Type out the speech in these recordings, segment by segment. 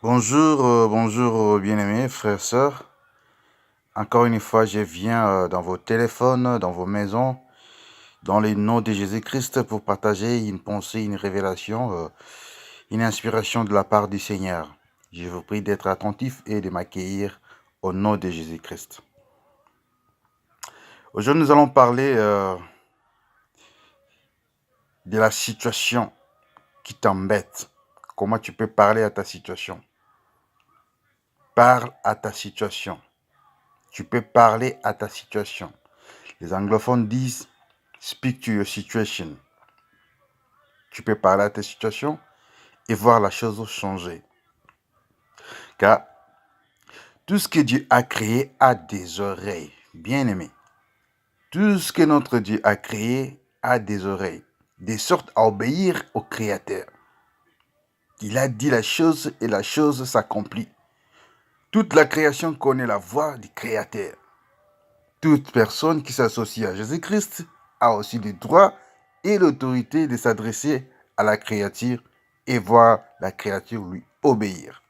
Bonjour, bien-aimés frères, sœurs. Encore une fois, je viens dans vos téléphones, dans vos maisons, dans le nom de Jésus-Christ pour partager une pensée, une révélation, une inspiration de la part du Seigneur. Je vous prie d'être attentif et de m'accueillir au nom de Jésus-Christ. Aujourd'hui, nous allons parler de la situation qui t'embête. Comment tu peux parler à ta situation? Parle à ta situation. Tu peux parler à ta situation. Les anglophones disent speak to your situation. Tu peux parler à ta situation et voir la chose changer. Car tout ce que Dieu a créé a des oreilles, bien aimé. Tout ce que notre Dieu a créé a des oreilles, de sorte à obéir au Créateur. Il a dit la chose et la chose s'accomplit. Toute la création connaît la voix du Créateur. Toute personne qui s'associe à Jésus-Christ a aussi le droit et l'autorité de s'adresser à la créature et voir la créature lui obéir.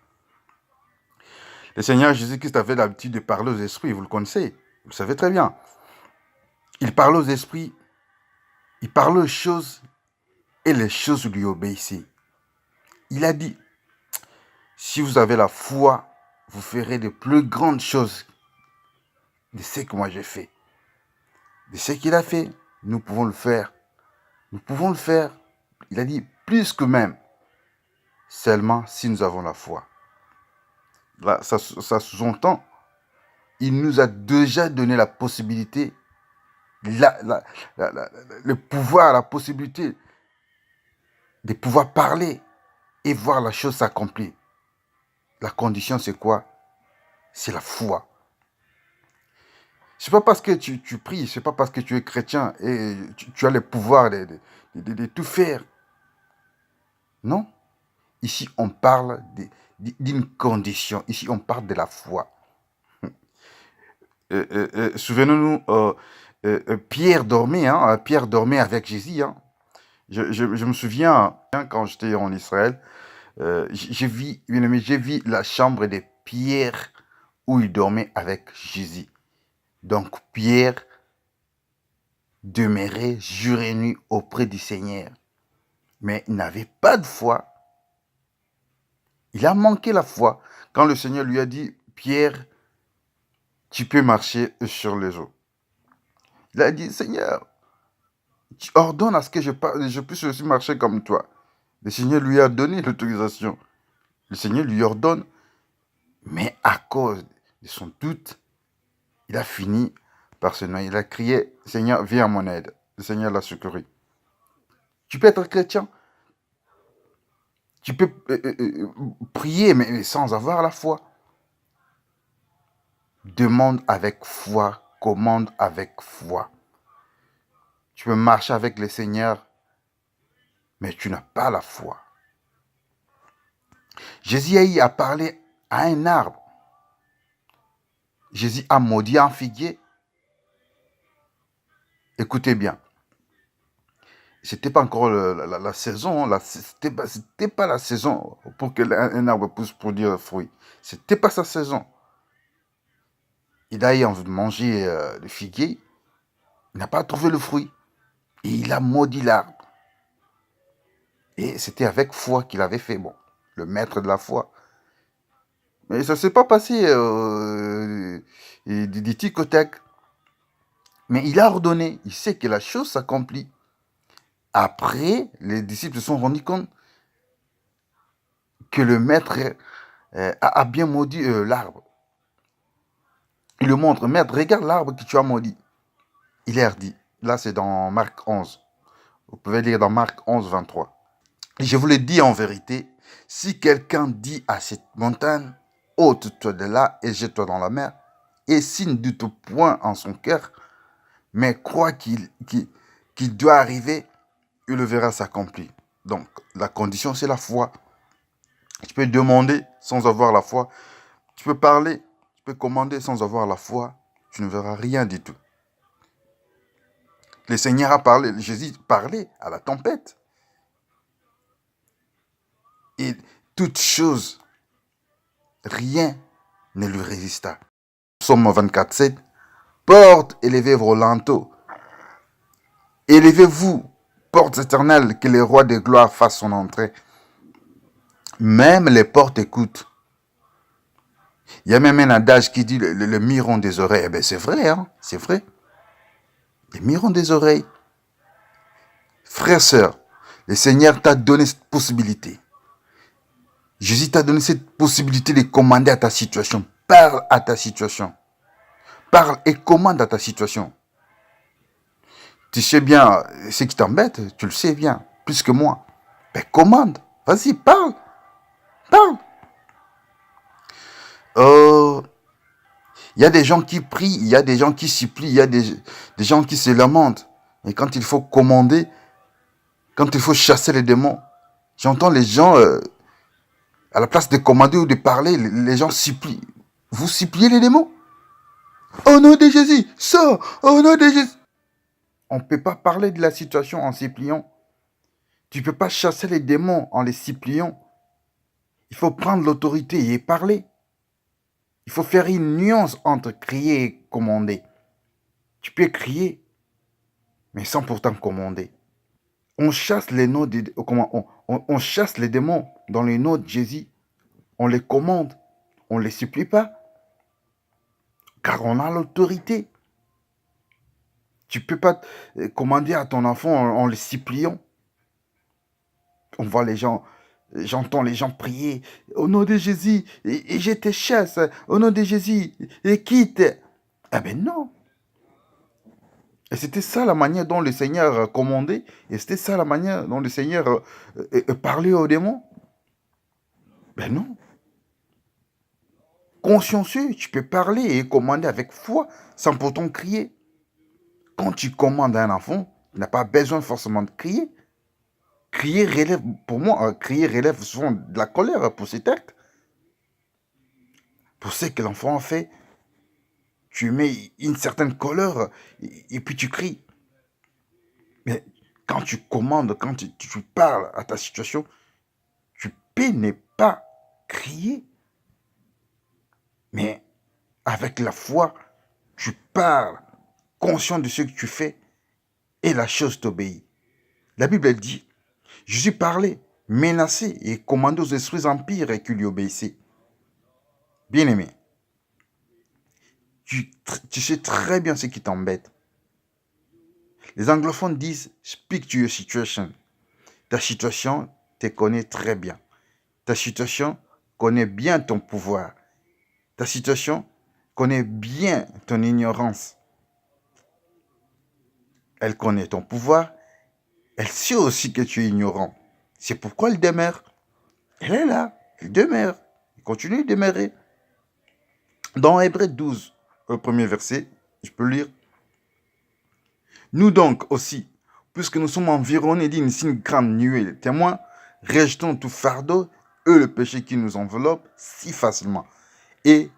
Le Seigneur Jésus-Christ avait l'habitude de parler aux esprits, vous le connaissez, vous le savez très bien. Il parlait aux esprits, il parlait aux choses et les choses lui obéissaient. Il a dit, si vous avez la foi, vous ferez de plus grandes choses de ce que moi j'ai fait. De ce qu'il a fait, nous pouvons le faire. Nous pouvons le faire. Il a dit plus que même. Seulement si nous avons la foi. Là, ça sous-entend, il nous a déjà donné la possibilité, le pouvoir, la possibilité de pouvoir parler et voir la chose s'accomplir. La condition, c'est quoi? C'est la foi. C'est pas parce que tu pries, c'est pas parce que tu es chrétien et tu as le pouvoir de tout faire. Non. Ici, on parle d'une condition. Ici, on parle de la foi. Souvenons-nous, Pierre dormait, Pierre dormait avec Jésus. Je me souviens, quand j'étais en Israël, j'ai vu la chambre de Pierre où il dormait avec Jésus. Donc Pierre demeurait jour et nuit auprès du Seigneur. Mais il n'avait pas de foi. Il a manqué la foi. Quand le Seigneur lui a dit, Pierre, tu peux marcher sur les eaux. Il a dit, Seigneur, tu ordonnes à ce que je puisse aussi marcher comme toi. Le Seigneur lui a donné l'autorisation. Le Seigneur lui ordonne, mais à cause de son doute, il a fini par se noyer. Il a crié, Seigneur, viens à mon aide. Le Seigneur l'a secouru. Tu peux être chrétien. Tu peux prier, mais sans avoir la foi. Demande avec foi, commande avec foi. Tu peux marcher avec le Seigneur, mais tu n'as pas la foi. Jésus a parlé à un arbre. Jésus a maudit un figuier. Écoutez bien. C'était pas encore la saison. C'était pas la saison pour qu'un arbre puisse produire fruit. C'était pas sa saison. Il a eu envie de manger le figuier. Il n'a pas trouvé le fruit. Et il a maudit l'arbre. Et c'était avec foi qu'il avait fait. Bon, le maître de la foi. Mais ça ne s'est pas passé du tic au tac. Mais il a ordonné. Il sait que la chose s'accomplit. Après, les disciples se sont rendus compte que le maître a bien maudit l'arbre. Il le montre. Maître, regarde l'arbre que tu as maudit. Il leur dit. Là, c'est dans Marc 11. Vous pouvez lire dans Marc 11, 23. Et je vous le dis en vérité, si quelqu'un dit à cette montagne, ôte-toi de là et jette-toi dans la mer, et s'il ne doute point en son cœur, mais croit qu'il doit arriver, il le verra s'accomplir. Donc, la condition, c'est la foi. Tu peux demander sans avoir la foi. Tu peux parler, tu peux commander sans avoir la foi. Tu ne verras rien du tout. Le Seigneur a parlé, Jésus parlait à la tempête. Et toute chose rien ne lui résista. Psaume 24:7. Portes, élevez-vous lenteaux. Élevez-vous, portes éternelles, que le roi de gloire fasse son entrée. Même les portes écoutent. Il y a même un adage qui dit le miron des oreilles. Eh bien, c'est vrai, hein, c'est vrai. Le miron des oreilles. Frère, sœur, le Seigneur t'a donné cette possibilité. Jésus t'a donné cette possibilité de commander à ta situation. Parle à ta situation. Parle et commande à ta situation. Tu sais bien ce qui t'embête, tu le sais bien, plus que moi. Ben commande, vas-y, parle, parle. Il y a des gens qui prient, il y a des gens qui supplient, il y a des gens qui se lamentent. Et quand il faut commander, quand il faut chasser les démons, j'entends les gens, à la place de commander ou de parler, les gens supplient. Vous suppliez les démons? Au nom de Jésus, sors, au nom de Jésus. On ne peut pas parler de la situation en suppliant. Tu ne peux pas chasser les démons en les suppliant. Il faut prendre l'autorité et parler. Il faut faire une nuance entre crier et commander. Tu peux crier, mais sans pourtant commander. On chasse les noms on chasse les démons dans les noms de Jésus. On les commande. On ne les supplie pas. Car on a l'autorité. Tu ne peux pas commander à ton enfant en les suppliant. On voit les gens, j'entends les gens prier au nom de Jésus, et je te chasse, au nom de Jésus, et quitte. Ah ben non. Et c'était ça la manière dont le Seigneur commandait, et c'était ça la manière dont le Seigneur parlait aux démons. Ben non. Consciencieux, tu peux parler et commander avec foi, sans pourtant crier. Quand tu commandes à un enfant, il n'a pas besoin forcément de crier. Crier relève, pour moi, crier relève souvent de la colère pour cet acte. Pour ce que l'enfant a fait, tu mets une certaine colère et puis tu cries. Mais quand tu commandes, quand tu parles à ta situation, tu peux ne pas crier. Mais avec la foi, tu parles, conscient de ce que tu fais, et la chose t'obéit. La Bible elle dit, Jésus parlait, menacé et commandait aux esprits empires et qui lui obéissaient. Bien-aimé, tu sais très bien ce qui t'embête. Les anglophones disent « speak to your situation ». Ta situation te connaît très bien. Ta situation connaît bien ton pouvoir. Ta situation connaît bien ton ignorance. Elle connaît ton pouvoir. Elle sait aussi que tu es ignorant. C'est pourquoi elle demeure. Elle est là. Elle demeure. Elle continue de demeurer. Dans Hébreux 12, au premier verset, je peux lire. Nous donc aussi, puisque nous sommes environnés d'une si grande nuée de témoins, rejetons tout fardeau et le péché qui nous enveloppe si facilement, et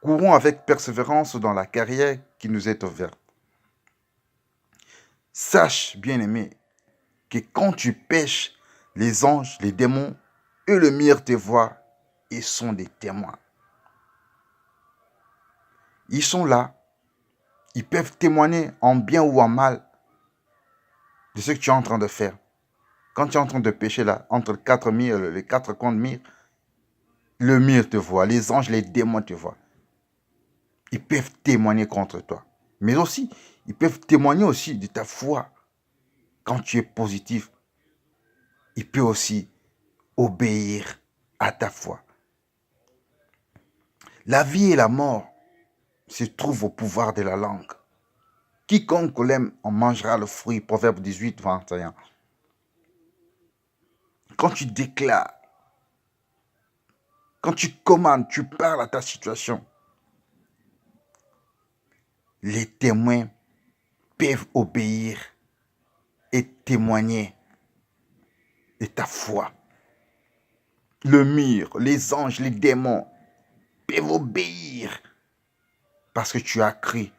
courons avec persévérance dans la carrière qui nous est ouverte. Sache, bien-aimé, que quand tu pêches, les anges, les démons et le mire te voient et sont des témoins. Ils sont là. Ils peuvent témoigner en bien ou en mal de ce que tu es en train de faire. Quand tu es en train de pêcher là, entre les quatre coins de mire, le mire te voit, les anges, les démons te voient. Ils peuvent témoigner contre toi. Mais aussi, ils peuvent témoigner aussi de ta foi. Quand tu es positif, ils peuvent aussi obéir à ta foi. La vie et la mort se trouvent au pouvoir de la langue. Quiconque l'aime en mangera le fruit. Proverbe 18, 21. Quand tu déclares, quand tu commandes, tu parles à ta situation, les témoins peuvent obéir et témoigner de ta foi. Le mire, les anges, les démons peuvent obéir parce que tu as cru.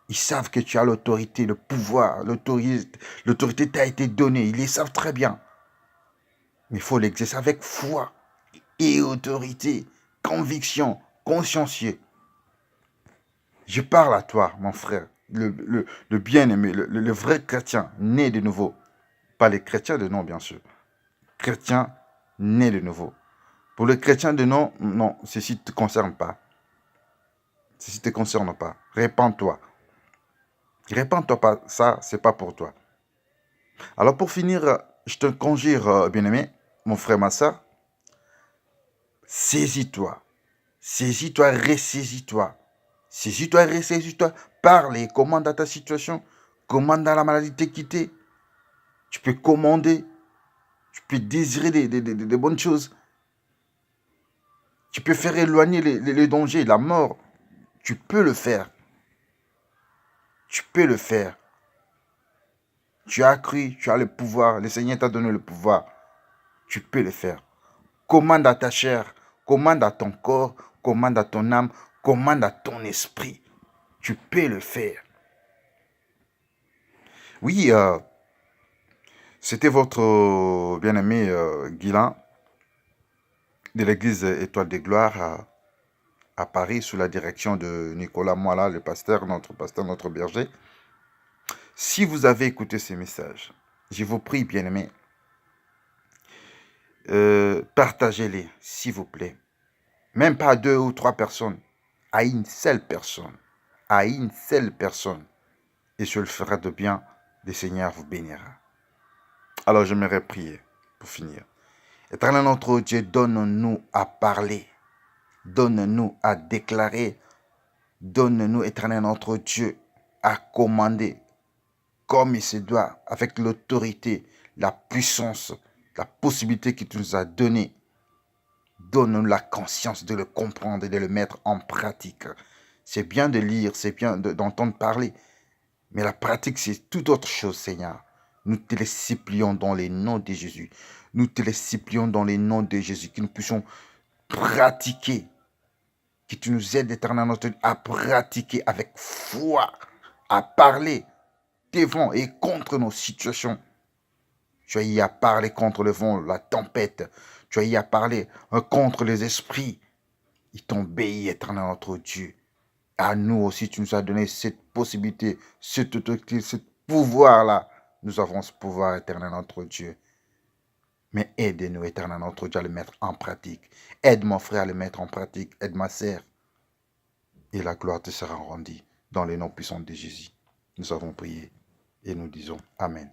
Ils savent que tu as l'autorité, le pouvoir, l'autorité t'a été donnée. Ils les savent très bien. Mais il faut l'exercer avec foi et autorité. conviction, consciencieux. Je parle à toi, mon frère, le bien-aimé, le vrai chrétien, né de nouveau. Pas les chrétiens de nom, bien sûr. Chrétien, né de nouveau. Pour le chrétien de nom, non, ceci ne te concerne pas. Ceci ne te concerne pas. Répands-toi. Répands-toi pas, ça, c'est pas pour toi. Alors pour finir, je te conjure, bien-aimé, mon frère, ma soeur, saisis-toi. Saisis-toi, ressaisis-toi. Saisis-toi, ressaisis-toi. Parle et commande à ta situation. Commande à la maladie de te quitter. Tu peux commander. Tu peux désirer des bonnes choses. Tu peux faire éloigner les dangers, la mort. Tu peux le faire. Tu peux le faire. Tu as cru, tu as le pouvoir. Le Seigneur t'a donné le pouvoir. Tu peux le faire. Commande à ta chair. Commande à ton corps. Commande à ton âme. Commande à ton esprit. Tu peux le faire. Oui, c'était votre bien-aimé Guilain de l'église Étoile des Gloires à Paris sous la direction de Nicolas Moala, le pasteur, notre berger. Si vous avez écouté ces messages, je vous prie, bien-aimés, partagez-les, s'il vous plaît. Même pas à 2 ou 3 personnes, à une seule personne. À une seule personne. Et je le ferai de bien, le Seigneur vous bénira. Alors j'aimerais prier pour finir. Éternel notre Dieu, donne-nous à parler. Donne-nous à déclarer. Donne-nous, éternel notre Dieu, à commander comme il se doit, avec l'autorité, la puissance, la possibilité que tu nous as donnée. Donne-nous la conscience de le comprendre et de le mettre en pratique. C'est bien de lire, c'est bien d'entendre parler, mais la pratique, c'est tout autre chose, Seigneur. Nous te les supplions dans les noms de Jésus. Nous te les supplions dans les noms de Jésus, que nous puissions pratiquer, que tu nous aides, éternel notre Dieu, à pratiquer avec foi, à parler devant et contre nos situations. Tu as eu à parler contre le vent, la tempête. Tu as eu à parler contre les esprits. Ils t'obéissent, éternel notre Dieu. À nous aussi, tu nous as donné cette possibilité, cette autorité, ce pouvoir-là. Nous avons ce pouvoir, éternel notre Dieu. Mais aide-nous, éternel notre Dieu, à le mettre en pratique. Aide mon frère à le mettre en pratique. Aide ma sœur. Et la gloire te sera rendue dans les noms puissants de Jésus. Nous avons prié et nous disons Amen.